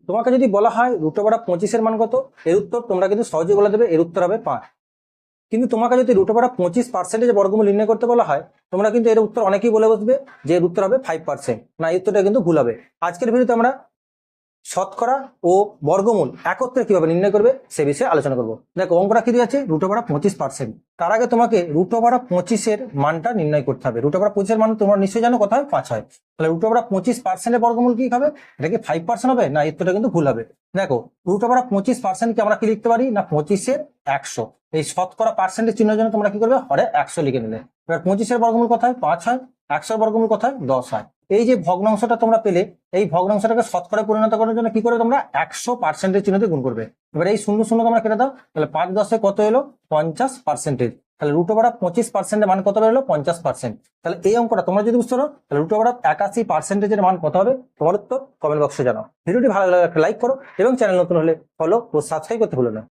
তোমাকে যদি বলা হয় √25 মান কত, এর উত্তর তোমরা কিন্তু সহজে বলে দেবে, এর উত্তর হবে 5। কিন্তু তোমাকে যদি √25% বর্গমূল নির্ণয় করতে বলা হয়, তোমরা কিন্তু এর উত্তর অনেকেই বলে বসবে যে এর উত্তর হবে 5%। না, এই উত্তরটা কিন্তু ভুল হবে। আজকের ভিডিওতে আমরা শতকরা ও বর্গমূল একত্রে কিভাবে নির্ণয় করবে সে বিষয়ে আলোচনা করব। দেখো, অঙ্কটা কি দিয়েছে, √25%। তার আগে তোমাকে √25 মানটা নির্ণয় করতে হবে। √25 মান তোমরা নিশ্চয়ই জানো কত হয়, 5 হয়। তাহলে √25% বর্গমূল কি হবে, এটা কি 5% হবে? না, উত্তরটা কিন্তু ভুল হবে। দেখো, √25% কে আমরা কি লিখতে পারি না, 25/100। এই শতকরা পার্সেন্টের চিহ্নের জন্য তোমরা কি করবে, হরে 100 লিখে নিলে। এবার 25 বর্গমূল কত হয়, 5 হয়। 100 বর্গমূল কত হয়, 10 হয়। এই যে ভগ্নাংশটা তোমরা পেলে, এই ভগ্নাংশটাকে শতকরায় পরিণত করার জন্য কি করে, তোমরা 100% চিহ্নতে গুণ করবে। এবার এই 0 তোমরা কেটে দাও, তাহলে 5 10 কত এলো, 50%। তাহলে √25% মান কত বেরোলো, 50%। তাহলে এই অঙ্কটা তোমরা যদি বুঝতে পারো, তাহলে √81% মান কত হবে, তোমার উত্তর কমেন্ট বক্সে জানাও। ভিডিওটি ভালো লাগলে একটা লাইক করো এবং চ্যানেল নতুন হলে ফলো ও সাবস্ক্রাইব করতে ভুলো না।